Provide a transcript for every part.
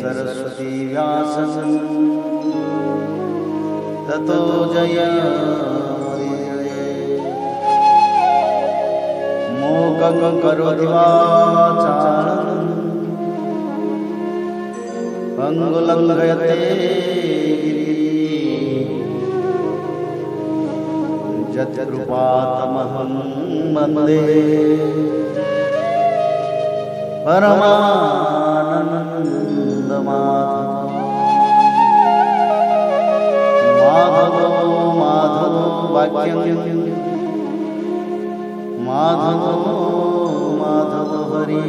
सरस्वती व्यासं ततो जयमुदीरये। मूकं करोति वाचालं पंगुलं लङ्घयते यत्कृपातमहं वन्दे परमानन्दमाधवो माधवो वाक्यं माधवो हरि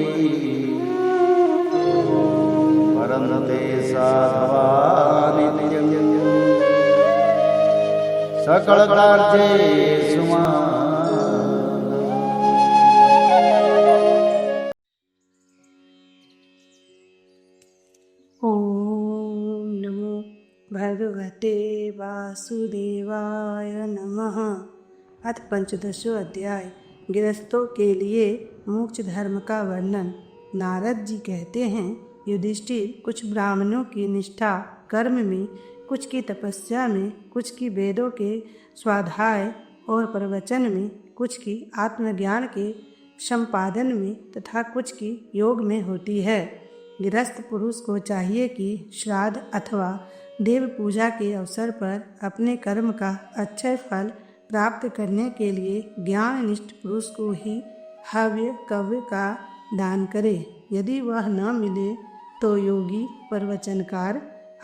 परन्ते साधवा नित्यं सकलकार्येषु ओम नमो भगवते वासुदेवाय नमः। अथ पंचदशो अध्याय गृहस्थों के लिए मोक्ष धर्म का वर्णन। नारद जी कहते हैं, युधिष्ठिर, कुछ ब्राह्मणों की निष्ठा कर्म में, कुछ की तपस्या में, कुछ की वेदों के स्वाध्याय और प्रवचन में, कुछ की आत्मज्ञान के संपादन में तथा कुछ की योग में होती है। गृहस्थ पुरुष को चाहिए कि श्राद्ध अथवा देव पूजा के अवसर पर अपने कर्म का अक्षय फल प्राप्त करने के लिए ज्ञाननिष्ठ पुरुष को ही हव्य कव्य का दान करे। यदि वह न मिले तो योगी प्रवचनकार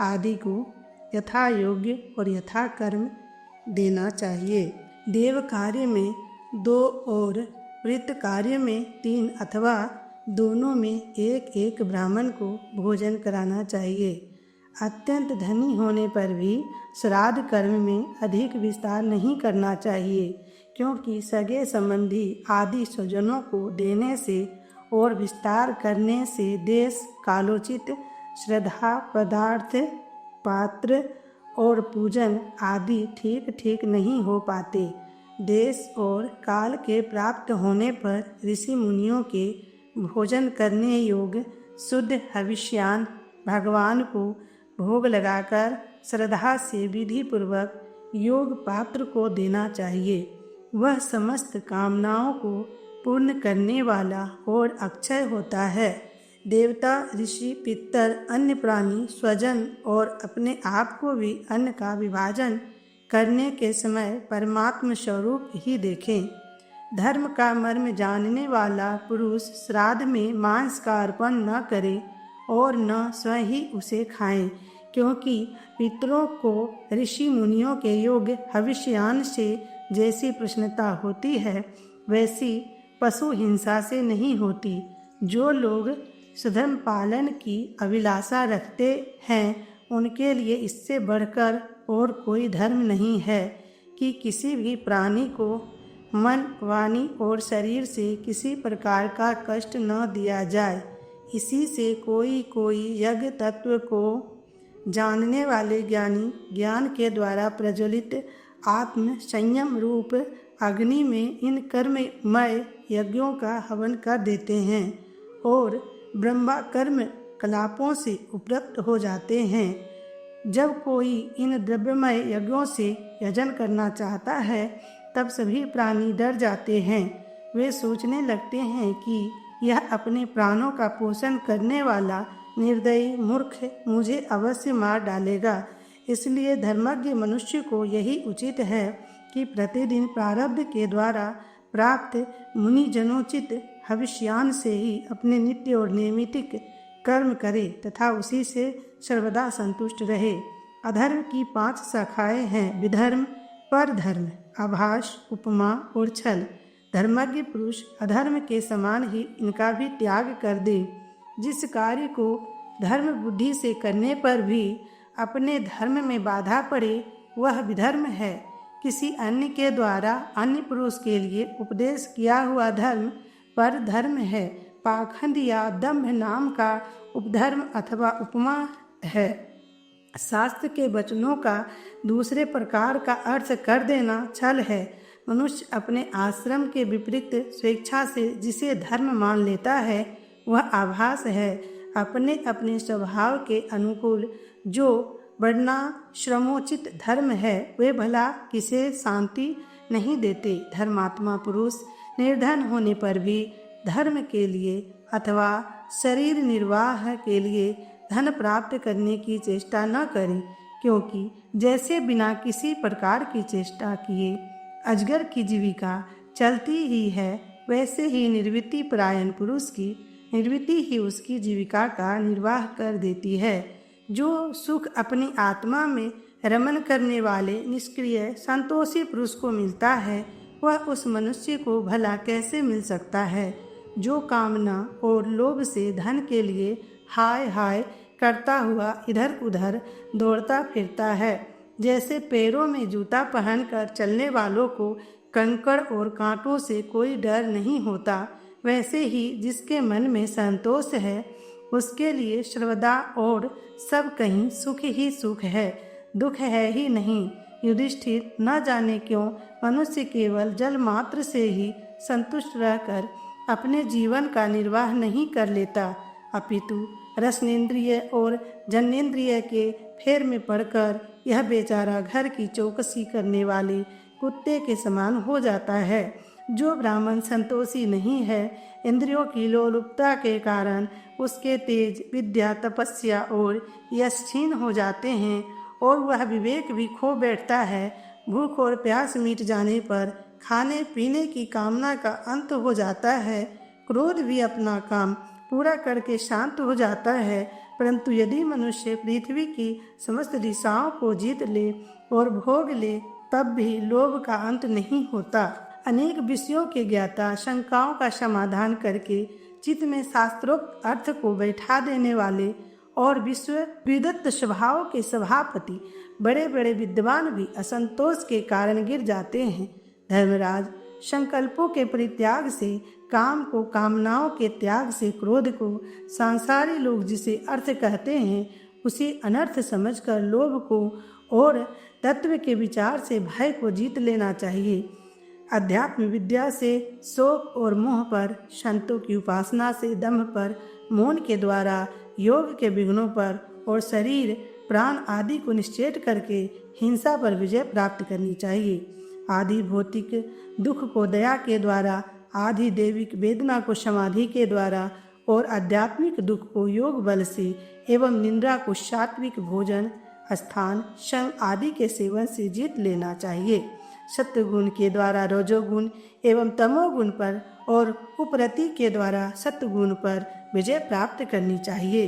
आदि को यथा योग्य और यथा कर्म देना चाहिए। देव कार्य में 2 और वृत्त कार्य में 3 अथवा दोनों में एक ब्राह्मण को भोजन कराना चाहिए। अत्यंत धनी होने पर भी श्राद्ध कर्म में अधिक विस्तार नहीं करना चाहिए, क्योंकि सगे संबंधी आदि स्वजनों को देने से और विस्तार करने से देश कालोचित श्रद्धा पदार्थ पात्र और पूजन आदि ठीक नहीं हो पाते। देश और काल के प्राप्त होने पर ऋषि मुनियों के भोजन करने योग्य शुद्ध हविष्यान भगवान को भोग लगाकर श्रद्धा से विधि पूर्वक योग पात्र को देना चाहिए। वह समस्त कामनाओं को पूर्ण करने वाला और अक्षय होता है। देवता, ऋषि, पितर, अन्य प्राणी, स्वजन और अपने आप को भी अन्न का विभाजन करने के समय परमात्म स्वरूप ही देखें। धर्म का मर्म जानने वाला पुरुष श्राद्ध में मांस का अर्पण न करे और न स्वयं ही उसे खाएं, क्योंकि पितरों को ऋषि मुनियों के योग्य हविष्यान से जैसी प्रसन्नता होती है, वैसी पशु हिंसा से नहीं होती। जो लोग स्वधर्म पालन की अभिलाषा रखते हैं, उनके लिए इससे बढ़कर और कोई धर्म नहीं है कि किसी भी प्राणी को मन, वाणी और शरीर से किसी प्रकार का कष्ट न दिया जाए। इसी से कोई यज्ञ तत्व को जानने वाले ज्ञानी ज्ञान के द्वारा प्रज्वलित आत्म संयम रूप अग्नि में इन कर्ममय यज्ञों का हवन कर देते हैं और ब्रह्मा कर्म कलापों से उपरक्त हो जाते हैं। जब कोई इन द्रव्यमय यज्ञों से यजन करना चाहता है, तब सभी प्राणी डर जाते हैं। वे सोचने लगते हैं कि यह अपने प्राणों का पोषण करने वाला निर्दयी मूर्ख मुझे अवश्य मार डालेगा। इसलिए धर्मज्ञ मनुष्य को यही उचित है कि प्रतिदिन प्रारब्ध के द्वारा प्राप्त मुनिजनोचित हविष्यान से ही अपने नित्य और नैमित्तिक कर्म करे तथा उसी से सर्वदा संतुष्ट रहे। अधर्म की 5 शाखाएं हैं: विधर्म, परधर्म, आभास, उपमा और छल। धर्मज्ञ पुरुष अधर्म के समान ही इनका भी त्याग कर दे। जिस कार्य को धर्म बुद्धि से करने पर भी अपने धर्म में बाधा पड़े, वह विधर्म है। किसी अन्य के द्वारा अन्य पुरुष के लिए उपदेश किया हुआ धर्म परधर्म है। पाखंड या दंभ नाम का उपधर्म अथवा उपमा है। शास्त्र के वचनों का दूसरे प्रकार का अर्थ कर देना छल है। मनुष्य अपने आश्रम के विपरीत स्वेच्छा से जिसे धर्म मान लेता है, वह आभास है। अपने अपने स्वभाव के अनुकूल जो बढ़ना श्रमोचित धर्म है वे भला किसे शांति नहीं देते। धर्मात्मा पुरुष निर्धन होने पर भी धर्म के लिए अथवा शरीर निर्वाह के लिए धन प्राप्त करने की चेष्टा न करें, क्योंकि जैसे बिना किसी प्रकार की चेष्टा किए अजगर की जीविका चलती ही है, वैसे ही निर्वृत्ति परायण पुरुष की निर्वृत्ति ही उसकी जीविका का निर्वाह कर देती है। जो सुख अपनी आत्मा में रमन करने वाले निष्क्रिय संतोषी पुरुष को मिलता है, वह उस मनुष्य को भला कैसे मिल सकता है जो कामना और लोभ से धन के लिए हाय हाय करता हुआ इधर उधर दौड़ता फिरता है। जैसे पैरों में जूता पहनकर चलने वालों को कंकड़ और कांटों से कोई डर नहीं होता, वैसे ही जिसके मन में संतोष है उसके लिए सर्वदा और सब कहीं सुख ही सुख है, दुख है ही नहीं। युधिष्ठिर, न जाने क्यों मनुष्य केवल जल मात्र से ही संतुष्ट रहकर अपने जीवन का निर्वाह नहीं कर लेता, अपितु रसनेन्द्रिय और जन्नेन्द्रिय के फेर में पड़कर यह बेचारा घर की चौकसी करने वाले कुत्ते के समान हो जाता है। जो ब्राह्मण संतोषी नहीं है, इंद्रियों की लोलुपता के कारण उसके तेज, विद्या, तपस्या और यश क्षीण हो जाते हैं और वह विवेक भी खो बैठता है। भूख और प्यास मिट जाने पर खाने पीने की कामना का अंत हो जाता है। क्रोध भी अपना काम पूरा करके शांत हो जाता है। परंतु यदि मनुष्य पृथ्वी की समस्त दिशाओं को जीत ले और भोग ले, तब भी लोभ का अंत नहीं होता। अनेक विषयों के ज्ञाता, शंकाओं का समाधान करके चित्त में शास्त्रोक्त अर्थ को बैठा देने वाले और विश्व विदत्त स्वभाव के सभापति बड़े बड़े विद्वान भी असंतोष के कारण गिर जाते हैं। धर्मराज, संकल्पों के परित्याग से, काम को कामनाओं के त्याग से, क्रोध को सांसारी लोग जिसे अर्थ कहते हैं उसे अनर्थ समझकर लोभ को और तत्व के विचार से भय को जीत लेना चाहिए। अध्यात्म विद्या से शोक और मोह पर, संतों की उपासना से दम्भ पर, मौन के द्वारा योग के विघ्नों पर और शरीर प्राण आदि को निश्चेत करके हिंसा पर विजय प्राप्त करनी चाहिए। आदि भौतिक दुख को दया के द्वारा, आदि दैविक वेदना को समाधि के द्वारा और आध्यात्मिक दुख को योग बल से एवं निंद्रा को सात्विक भोजन, स्थान, संग आदि के सेवन से जीत लेना चाहिए। सत्वगुण के द्वारा रजोगुण एवं तमोगुण पर और उपरति के द्वारा सत्वगुण पर विजय प्राप्त करनी चाहिए।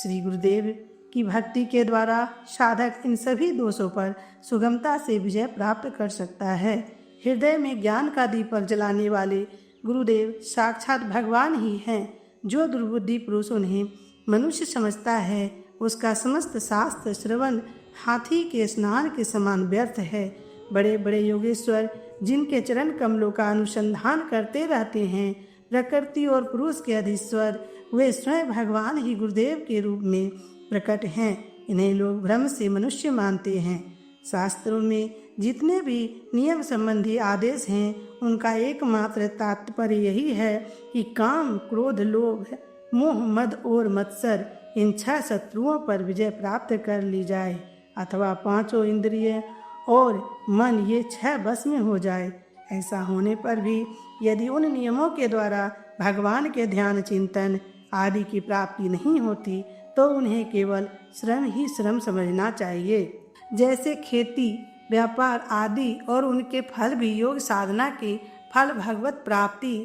श्री गुरुदेव की भक्ति के द्वारा साधक इन सभी दोषों पर सुगमता से विजय प्राप्त कर सकता है। हृदय में ज्ञान का दीपक जलाने वाले गुरुदेव साक्षात भगवान ही हैं। जो दुर्बुद्धि पुरुष उन्हें मनुष्य समझता है, उसका समस्त शास्त्र श्रवण हाथी के स्नान के समान व्यर्थ है। बड़े बड़े योगेश्वर जिनके चरण कमलों का अनुसंधान करते रहते हैं, प्रकृति और पुरुष के अधीश्वर, वे स्वयं भगवान ही गुरुदेव के रूप में प्रकट हैं। इन्हें लोग भ्रम से मनुष्य मानते हैं। शास्त्रों में जितने भी नियम संबंधी आदेश हैं, उनका एकमात्र तात्पर्य यही है कि काम, क्रोध, लोभ, मोह, मद और मत्सर इन 6 शत्रुओं पर विजय प्राप्त कर ली जाए, अथवा 5 इंद्रिय और मन ये 6 बस में हो जाए। ऐसा होने पर भी यदि उन नियमों के द्वारा भगवान के ध्यान, चिंतन आदि की प्राप्ति नहीं होती, तो उन्हें केवल श्रम ही श्रम समझना चाहिए। जैसे खेती, व्यापार आदि और उनके फल भी योग साधना के फल भगवत प्राप्ति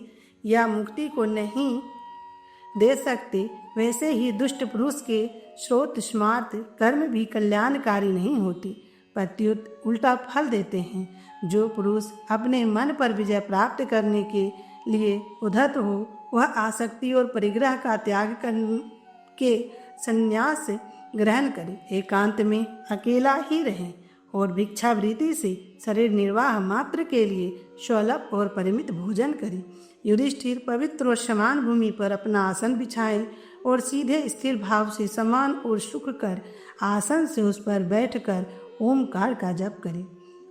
या मुक्ति को नहीं दे सकते, वैसे ही दुष्ट पुरुष के श्रोत स्मार्थ कर्म भी कल्याणकारी नहीं होती, प्रत्युत उल्टा फल देते हैं। जो पुरुष अपने मन पर विजय प्राप्त करने के लिए उद्धत हो, वह आसक्ति और परिग्रह का त्याग करके संन्यास ग्रहण करे, एकांत में अकेला ही रहे और भिक्षावृत्ति से शरीर निर्वाह मात्र के लिए सुलभ और परिमित भोजन करे। युधिष्ठिर पवित्र और समान भूमि पर अपना आसन बिछाए और सीधे स्थिर भाव से समान और सुख कर आसन से उस पर बैठकर ओमकार का जप करे।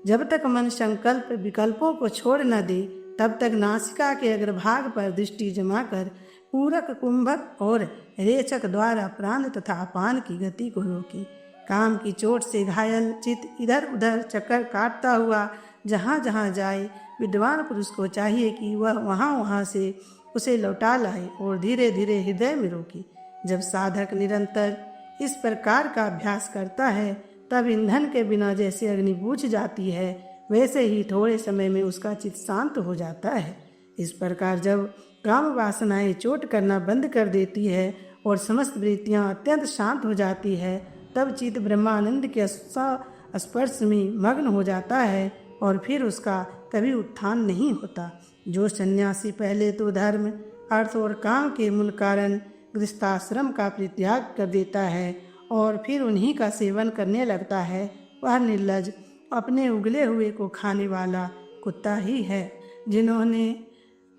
जब तक मन संकल्प विकल्पों को छोड़ न दे, तब तक नासिका के अग्रभाग पर दृष्टि जमाकर पूरक, कुंभक और रेचक द्वारा प्राण तथा अपान की गति को रोके। काम की चोट से घायल चित्त इधर उधर चक्कर काटता हुआ जहाँ जहाँ जाए, विद्वान पुरुष को चाहिए कि वह वहाँ वहाँ से उसे लौटा लाए और धीरे धीरे हृदय में रोके। जब साधक निरंतर इस प्रकार का अभ्यास करता है, तब ईंधन के बिना जैसे अग्नि बुझ जाती है, वैसे ही थोड़े समय में उसका चित्त शांत हो जाता है। इस प्रकार जब काम वासनाएं चोट करना बंद कर देती है और समस्त वृत्तियां अत्यंत शांत हो जाती है, तब चित्त ब्रह्मानंद के स्पर्श में मग्न हो जाता है और फिर उसका कभी उत्थान नहीं होता। जो सन्यासी पहले तो धर्म, अर्थ और काम के मूल कारण गृहस्थाश्रम का परित्याग कर देता है और फिर उन्हीं का सेवन करने लगता है, वह निर्लज, अपने उगले हुए को खाने वाला कुत्ता ही है। जिन्होंने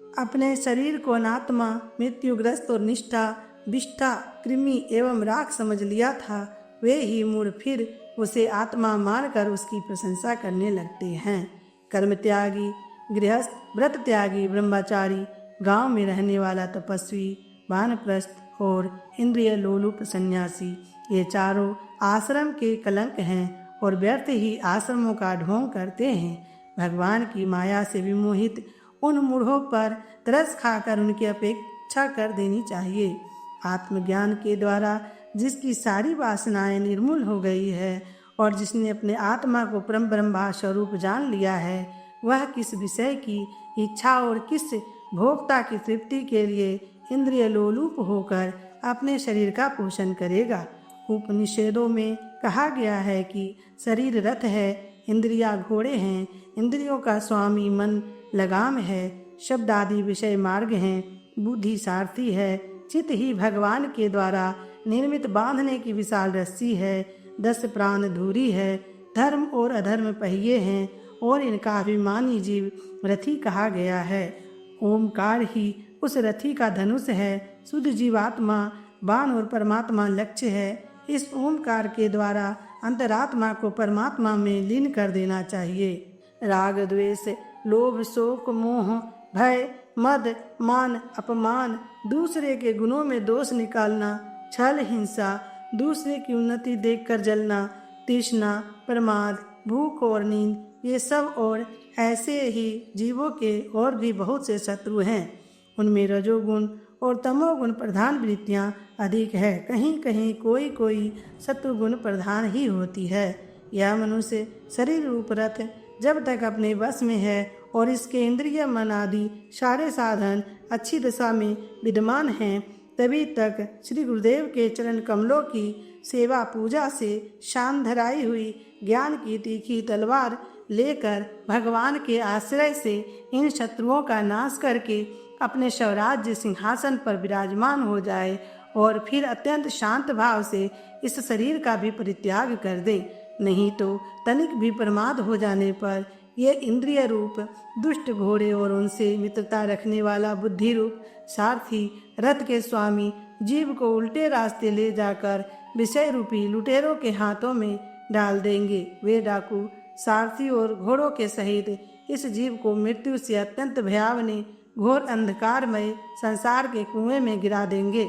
अपने शरीर को अनात्मा, मृत्युग्रस्त और निष्ठा, विष्ठा, कृमि एवं राख समझ लिया था, वे ही मूढ़ फिर उसे आत्मा मानकर उसकी प्रशंसा करने लगते हैं। कर्म त्यागी गृहस्थ, व्रत त्यागी ब्रह्मचारी, गांव में रहने वाला तपस्वी, वानप्रस्थ और इंद्रिय लोलुप सन्यासी, ये चारों आश्रम के कलंक हैं और व्यर्थ ही आश्रमों का ढोंग करते हैं। भगवान की माया से विमोहित उन मूढ़ों पर तरस खाकर उनकी अपेक्षा कर देनी चाहिए। आत्मज्ञान के द्वारा जिसकी सारी वासनाएं निर्मूल हो गई है और जिसने अपने आत्मा को परम ब्रह्म स्वरूप जान लिया है, वह किस विषय की इच्छा और किस भोक्ता की तृप्ति के लिए इंद्रिय लोलुप होकर अपने शरीर का पोषण करेगा। उपनिषदों में कहा गया है कि शरीर रथ है, इंद्रियां घोड़े हैं, इंद्रियों का स्वामी मन लगाम है, शब्द आदि विषय मार्ग हैं, बुद्धि सारथी है, चित्त ही भगवान के द्वारा निर्मित बांधने की विशाल रस्सी है, 10 प्राण धूरी है, धर्म और अधर्म पहिए हैं और इनका अभिमानी जीव रथी कहा गया है। ओमकार ही उस रथी का धनुष है, शुद्ध जीवात्मा बाण और परमात्मा लक्ष्य है। इस ओमकार के द्वारा अंतरात्मा को परमात्मा में लीन कर देना चाहिए। राग, द्वेष, लोभ, शोक, मोह, भय, मद, मान, अपमान, दूसरे के गुणों में दोष निकालना, छल, हिंसा, दूसरे की उन्नति देखकर जलना, तृष्णा, प्रमाद, भूख और नींद, ये सब और ऐसे ही जीवों के और भी बहुत से शत्रु हैं। उनमें रजोगुण और तमोगुण प्रधान वृत्तियां अधिक है, कहीं कहीं कोई कोई सत्वगुण प्रधान ही होती है। यह मनुष्य शरीर रूप रथ जब तक अपने वश में है और इसके इंद्रिय मन आदि सारे साधन अच्छी दशा में विद्यमान हैं, तभी तक श्री गुरुदेव के चरण कमलों की सेवा पूजा से शान धराई हुई ज्ञान की तीखी तलवार लेकर भगवान के आश्रय से इन शत्रुओं का नाश करके अपने स्वराज्य सिंहासन पर विराजमान हो जाए और फिर अत्यंत शांत भाव से इस शरीर का भी परित्याग कर दे। नहीं तो तनिक भी प्रमाद हो जाने पर ये इंद्रिय रूप दुष्ट घोड़े और उनसे मित्रता रखने वाला बुद्धि रूप सारथी रथ के स्वामी जीव को उल्टे रास्ते ले जाकर विषय रूपी लुटेरों के हाथों में डाल देंगे। वे डाकू सारथी और घोड़ों के सहित इस जीव को मृत्यु से अत्यंत भयावनी घोर अंधकारमय संसार के कुएं में गिरा देंगे।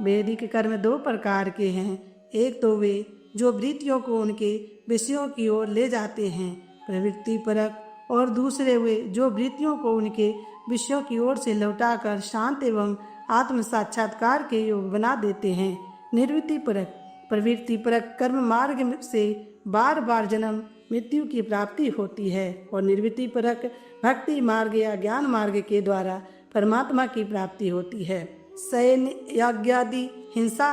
वैदिक कर्म 2 प्रकार के हैं। एक तो वे जो वृत्तियों को उनके विषयों की ओर ले जाते हैं, प्रवृत्ति परक, और दूसरे वे जो वृत्तियों को उनके विषयों की ओर से लौटाकर शांत एवं आत्म साक्षात्कार के योग बना देते हैं, निर्वृत्ति परक। प्रवृत्ति परक कर्म मार्ग से बार बार जन्म मृत्यु की प्राप्ति होती है और निर्वृत्ति परक भक्ति मार्ग या ज्ञान मार्ग के द्वारा परमात्मा की प्राप्ति होती है। शयन, यज्ञादि, हिंसा,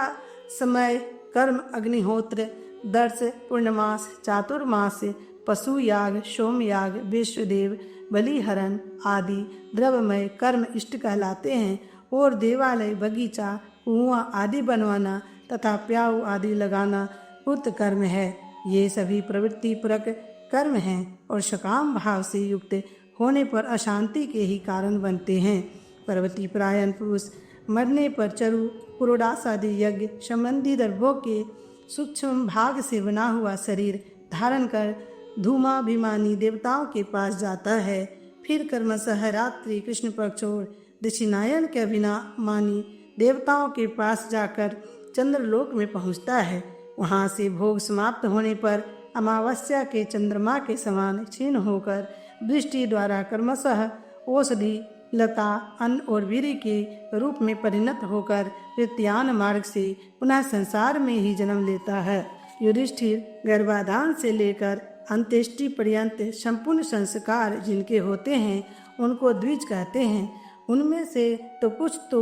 समय, कर्म, अग्निहोत्र, दर्श, पूर्णमास, चातुर्मास, पशु याग, सोम याग, विश्वदेव, बलिहरण आदि द्रव्यमय कर्म इष्ट कहलाते हैं और देवालय, बगीचा, कुआं आदि बनवाना तथा प्याऊ आदि लगाना उक्त कर्म है। ये सभी प्रवृत्ति परक कर्म हैं और सकाम भाव से युक्त होने पर अशांति के ही कारण बनते हैं। पर्वती परायण पुरुष मरने पर चरु, पुरोडास आदि यज्ञ संबंधी द्रव्यों के सूक्ष्म भाग से बना हुआ शरीर धारण कर धूमाभिमानी देवताओं के पास जाता है। फिर कर्मशः रात्रि, कृष्ण पक्ष और दक्षिणायन के बिना मानी देवताओं के पास जाकर चंद्रलोक में पहुँचता है। वहाँ से भोग समाप्त होने पर अमावस्या के चंद्रमा के समान क्षीण होकर दृष्टि द्वारा क्रमशः औषधि, लता, अन्न और वीर्य के रूप में परिणत होकर प्रत्यान मार्ग से पुनः संसार में ही जन्म लेता है। युधिष्ठिर गर्भाधान से लेकर अंत्येष्टि पर्यंत संपूर्ण संस्कार जिनके होते हैं उनको द्विज कहते हैं। उनमें से तो कुछ तो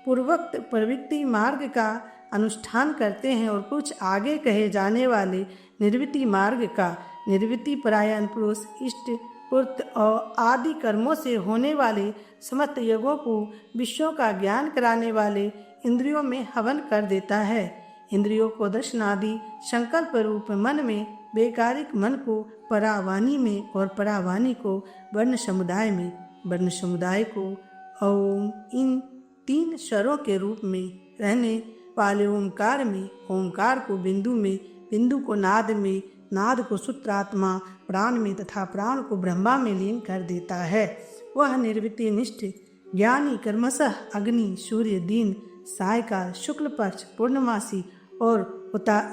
पूर्वोक्त प्रवृत्ति मार्ग का अनुष्ठान करते हैं और कुछ आगे कहे जाने वाले निर्वृत्ति मार्ग का। निर्वृत्ति परायण पुरुष इष्ट पूर्त और आदि कर्मों से होने वाले समस्त यज्ञों को विषयों का ज्ञान कराने वाले इंद्रियों में हवन कर देता है। इंद्रियों को दर्शनादि संकल्प रूप मन में, बेकारिक मन को परावाणी में और परावाणी को वर्ण समुदाय में, वर्ण समुदाय को ओम, इन 3 स्वरों के रूप में रहने वाले ओंकार में, ओंकार को बिंदु में, बिंदु को नाद में, नाद को सूत्रात्मा प्राण में तथा प्राण को ब्रह्मा में लीन कर देता है। वह निर्वृत्ति निष्ठ ज्ञानी क्रमशः अग्नि, सूर्य, दिन, सायकाल, शुक्ल पक्ष, पूर्णमासी और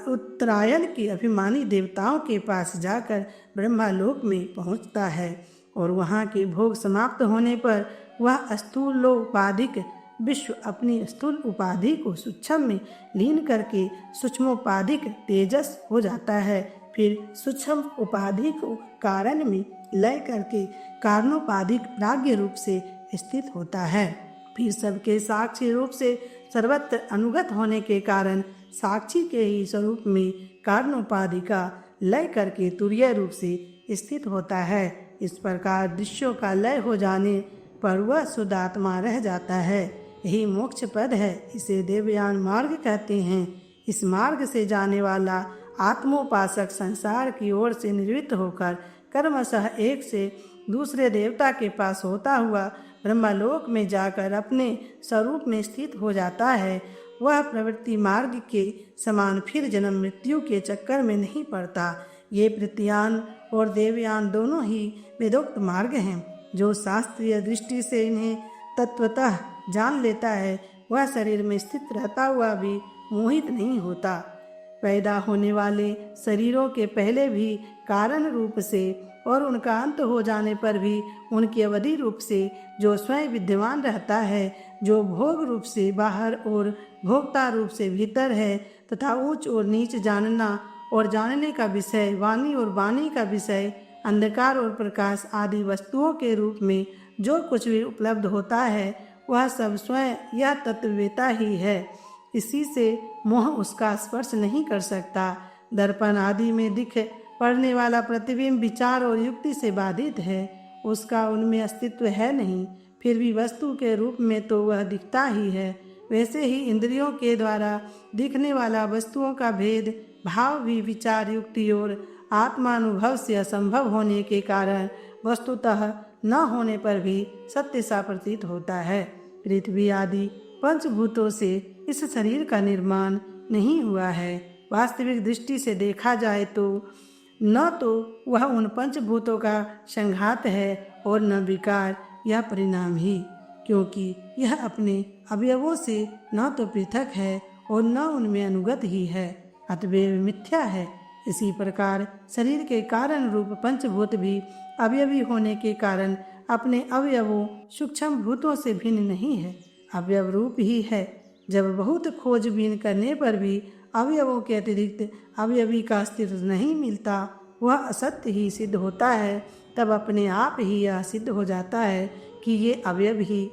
उत्तरायण की अभिमानी देवताओं के पास जाकर ब्रह्मालोक में पहुंचता है और वहां के भोग समाप्त होने पर वह स्थूलोपाधिक विश्व अपनी स्थूल उपाधि को सूक्ष्म में लीन करके सूक्ष्मोपाधिक तेजस हो जाता है। फिर सूक्ष्म उपाधि को कारण में लय करके कारणोपाधिक प्राज्ञ रूप से स्थित होता है। फिर सबके साक्षी रूप से सर्वत्र अनुगत होने के कारण साक्षी के ही स्वरूप में कारणोपाधि का लय करके तुरीय रूप से स्थित होता है। इस प्रकार दृश्यों का लय हो जाने पर वह शुद्ध आत्मा रह जाता है। यही मोक्ष पद है। इसे देवयान मार्ग कहते हैं। इस मार्ग से जाने वाला आत्मोपासक संसार की ओर से निवृत्त होकर कर्मशः एक से दूसरे देवता के पास होता हुआ ब्रह्मलोक में जाकर अपने स्वरूप में स्थित हो जाता है। वह प्रवृत्ति मार्ग के समान फिर जन्म मृत्यु के चक्कर में नहीं पड़ता। ये प्रत्यान और देवयान दोनों ही वेदोक्त मार्ग हैं। जो शास्त्रीय दृष्टि से इन्हें तत्वतः जान लेता है वह शरीर में स्थित रहता हुआ भी मोहित नहीं होता। पैदा होने वाले शरीरों के पहले भी कारण रूप से और उनका अंत हो जाने पर भी उनकी अवधि रूप से जो स्वयं विद्यमान रहता है, जो भोग रूप से बाहर और भोक्ता रूप से भीतर है तथा ऊंच और नीच जानना और जानने का विषय, वाणी और वाणी का विषय, अंधकार और प्रकाश आदि वस्तुओं के रूप में जो कुछ भी उपलब्ध होता है वह सब स्वयं यह तत्ववेता ही है। इसी से मोह उसका स्पर्श नहीं कर सकता। दर्पण आदि में दिख पड़ने वाला प्रतिबिंब विचार और युक्ति से बाधित है, उसका उनमें अस्तित्व है नहीं। फिर भी वस्तु के रूप में तो वह दिखता ही है। वैसे ही इंद्रियों के द्वारा दिखने वाला वस्तुओं का भेद भाव भी विचार, युक्ति और आत्मानुभव से असंभव होने के कारण वस्तुतः न होने पर भी सत्य सा प्रतीत होता है। पृथ्वी आदि पंचभूतों से इस शरीर का निर्माण नहीं हुआ है। वास्तविक दृष्टि से देखा जाए तो न तो वह उन पंचभूतों का संघात है और न विकार या परिणाम ही, क्योंकि यह अपने अवयवों से न तो पृथक है और न उनमें अनुगत ही है, अतएव मिथ्या है। इसी प्रकार शरीर के कारण रूप पंचभूत भी अवयवी होने के कारण अपने अवयवों सूक्ष्म भूतों से भिन्न नहीं है, अवयव रूप ही है। जब बहुत खोजबीन करने पर भी अवयवों के अतिरिक्त अवयवी का अस्तित्व नहीं मिलता, वह असत्य ही सिद्ध होता है, तब अपने आप ही यह सिद्ध हो जाता है कि ये अवयव ही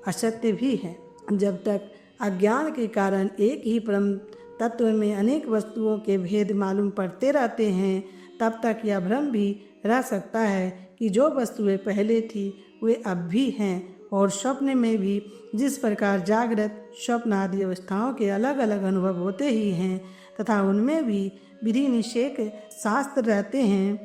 असत्य भी है। जब तक अज्ञान के कारण एक ही परम तत्व में अनेक वस्तुओं के भेद मालूम पड़ते रहते हैं, तब तक यह भ्रम भी रह सकता है कि जो वस्तुएं पहले थी वे अब भी हैं, और स्वप्न में भी जिस प्रकार जागृत, स्वप्न आदि अवस्थाओं के अलग अलग अनुभव होते ही हैं तथा उनमें भी विधि निषेध शास्त्र रहते हैं,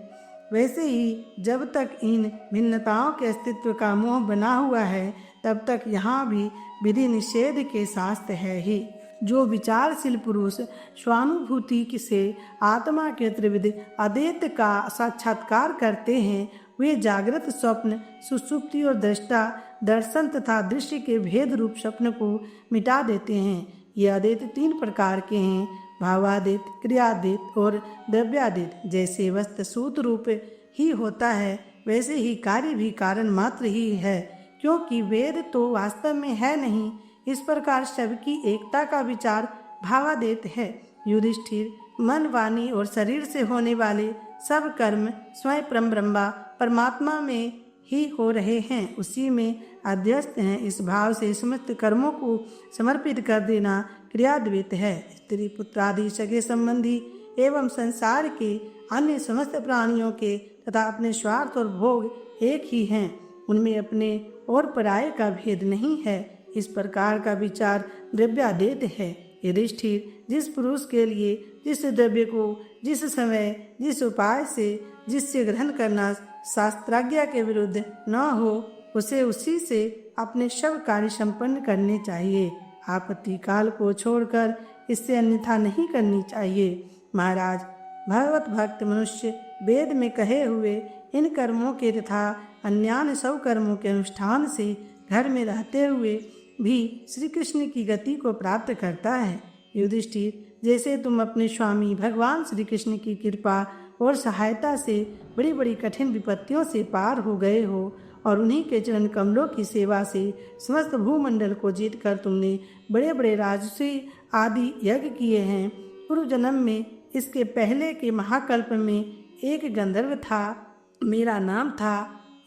वैसे ही जब तक इन भिन्नताओं के अस्तित्व का मोह बना हुआ है तब तक यहाँ भी विधि निषेध के शास्त्र है ही। जो विचारशील पुरुष स्वानुभूति से आत्मा के त्रिविध अद्वैत का साक्षात्कार करते हैं वे जागृत स्वप्न, सुषुप्ति और दृष्टा दर्शन तथा दृश्य के भेद रूप स्वप्न को मिटा देते हैं। ये अद्वैत 3 प्रकार के हैं, भावादित, क्रियादित और द्रव्यादित। जैसे वस्तु सूत रूप ही होता है, वैसे ही कार्य भी कारण मात्र ही है, क्योंकि वेद तो वास्तव में है नहीं। इस प्रकार सबकी एकता का विचार भावादित है। युधिष्ठिर, मन, वाणी और शरीर से होने वाले सब कर्म स्वयं परब्रह्म परमात्मा में ही हो रहे हैं, उसी में अध्यस्त हैं। इस भाव से समस्त कर्मों को समर्पित कर देना क्रियाद्वैत है। स्त्री पुत्र आदि सगे संबंधी एवं संसार के अन्य समस्त प्राणियों के तथा अपने स्वार्थ और भोग एक ही हैं, उनमें अपने और पराये का भेद नहीं है। इस प्रकार का विचार द्रव्याद्वैत है। युधिष्ठिर, जिस पुरुष के लिए जिस द्रव्य को जिस समय जिस उपाय से जिससे ग्रहण करना शास्त्राज्ञा के विरुद्ध न हो, उसे उसी से अपने सब कार्य संपन्न करने चाहिए। आपत्ति काल को छोड़कर इससे अन्यथा नहीं करनी चाहिए। महाराज, भगवत भक्त मनुष्य वेद में कहे हुए इन कर्मों के तथा अन्यान्य सब कर्मों के अनुष्ठान से घर में रहते हुए भी श्री कृष्ण की गति को प्राप्त करता है। युधिष्ठिर, जैसे तुम अपने स्वामी भगवान श्री कृष्ण की कृपा और सहायता से बड़ी बड़ी कठिन विपत्तियों से पार हो गए हो और उन्हीं के चरण कमलों की सेवा से समस्त भूमंडल को जीतकर तुमने बड़े बड़े राजसी आदि यज्ञ किए हैं। पूर्व जन्म में, इसके पहले के महाकल्प में एक गंधर्व था, मेरा नाम था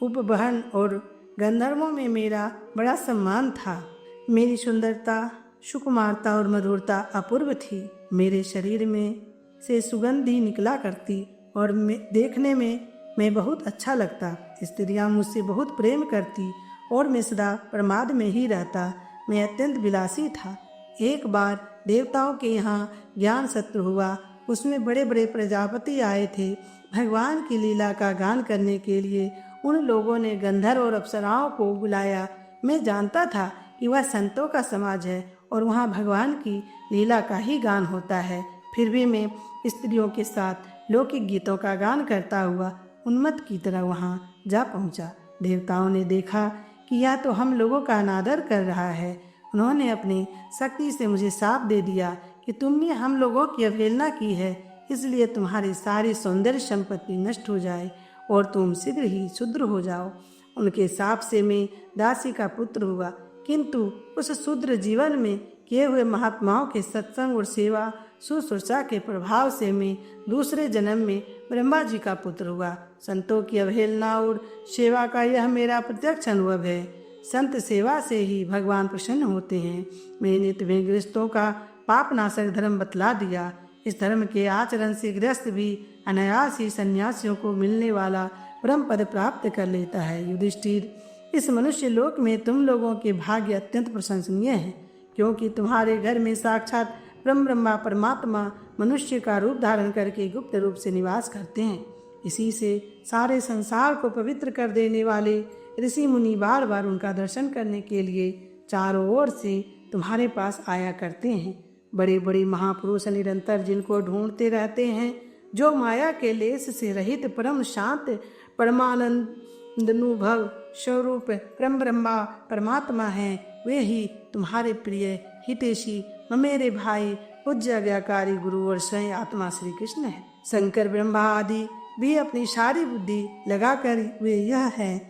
उपबहन और गंधर्वों में मेरा बड़ा सम्मान था। मेरी सुंदरता, सुकुमारता और मधुरता अपूर्व थी। मेरे शरीर में से सुगंधी निकला करती और देखने में मैं बहुत अच्छा लगता। स्त्रियां मुझसे बहुत प्रेम करती और मैं सदा प्रमाद में ही रहता। मैं अत्यंत विलासी था। एक बार देवताओं के यहाँ ज्ञान सत्र हुआ, उसमें बड़े बड़े प्रजापति आए थे। भगवान की लीला का गान करने के लिए उन लोगों ने गंधर्व और अप्सराओं को बुलाया। मैं जानता था कि वह संतों का समाज है और वहाँ भगवान की लीला का ही गान होता है, फिर भी मैं स्त्रियों के साथ लौकिक गीतों का गान करता हुआ उन्मत्त की तरह वहाँ जा पहुँचा। देवताओं ने देखा कि यह तो हम लोगों का अनादर कर रहा है। उन्होंने अपनी शक्ति से मुझे शाप दे दिया कि तुमने हम लोगों की अवहेलना की है, इसलिए तुम्हारी सारी सौंदर्य संपत्ति नष्ट हो जाए और तुम शीघ्र ही शूद्र हो जाओ। उनके शाप से मैं दासी का पुत्र हुआ, किंतु उस शूद्र जीवन में किए हुए महात्माओं के सत्संग और सेवा शुश्रूषा के प्रभाव से मैं दूसरे जन्म में ब्रह्मा जी का पुत्र हुआ। संतों की अवहेलना और सेवा का यह मेरा प्रत्यक्ष अनुभव है। संत सेवा से ही भगवान प्रसन्न होते हैं। मैंने तुम्हें गृहस्थों का पाप नाशक धर्म बतला दिया। इस धर्म के आचरण से गृहस्थ भी अनायास ही सन्यासियों को मिलने वाला परम पद प्राप्त कर लेता है। युधिष्ठिर, इस मनुष्य लोक में तुम लोगों के भाग्य अत्यंत प्रशंसनीय है, क्योंकि तुम्हारे घर में साक्षात ब्रह्मा परमात्मा मनुष्य का रूप धारण करके गुप्त रूप से निवास करते हैं। इसी से सारे संसार को पवित्र कर देने वाले ऋषि मुनि बार बार उनका दर्शन करने के लिए चारों ओर से तुम्हारे पास आया करते हैं। बड़े बड़े महापुरुष निरंतर जिनको ढूंढते रहते हैं, जो माया के लेस से रहित परम शांत परमानंद अनुभव स्वरूप परम ब्रह्मा परमात्मा हैं, वे ही तुम्हारे प्रिय हितैषी मेरे भाई पूज्य आज्ञाकारी गुरु और स्वयं आत्मा श्री कृष्ण है। शंकर ब्रह्मा आदि भी अपनी सारी बुद्धि लगाकर वे यह है,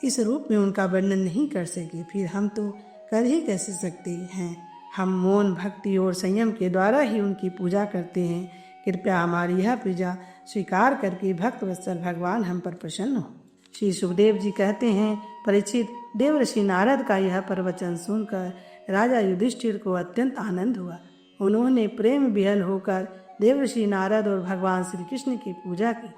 इस रूप में उनका वर्णन नहीं कर सके, फिर हम तो कर ही कैसे सकते हैं। हम मौन भक्ति और संयम के द्वारा ही उनकी पूजा करते हैं। कृपया हमारी यह पूजा स्वीकार करके भक्त वत्सल भगवान हम पर प्रसन्न हो। श्री सुखदेव जी कहते हैं, परीक्षित, देवर्षि नारद का यह प्रवचन सुनकर राजा युधिष्ठिर को अत्यंत आनंद हुआ। उन्होंने प्रेम विहल होकर देवर्षि नारद और भगवान श्री कृष्ण की पूजा की।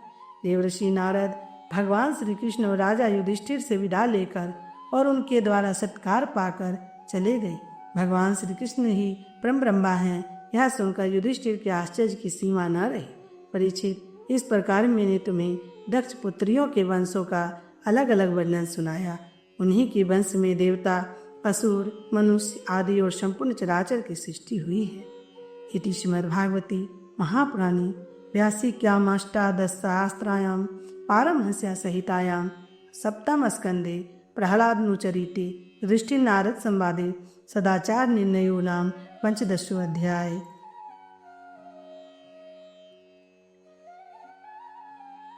देवर्षि नारद भगवान श्री कृष्ण और राजा युधिष्ठिर से विदा लेकर और उनके द्वारा सत्कार पाकर चले गए। भगवान श्री कृष्ण ही परम ब्रह्मा हैं, यह सुनकर युधिष्ठिर के आश्चर्य की सीमा न रही। परीक्षित, इस प्रकार मैंने तुम्हें दक्ष पुत्रियों के वंशों का अलग अलग वर्णन सुनाया। उन्हीं के वंश में देवता, असुर, मनुष्य आदि और संपूर्ण चराचर की सृष्टि हुई है। इति श्रीमद्भागवती महापुराणी व्यासिक्यामष्टादशसहस्रायां पारमहंस्या सहितायां सप्तमस्कन्धे प्रह्लादनुचरिते युधिष्ठिरनारद संवादे सदाचार निर्णयो नाम 15 अध्याय।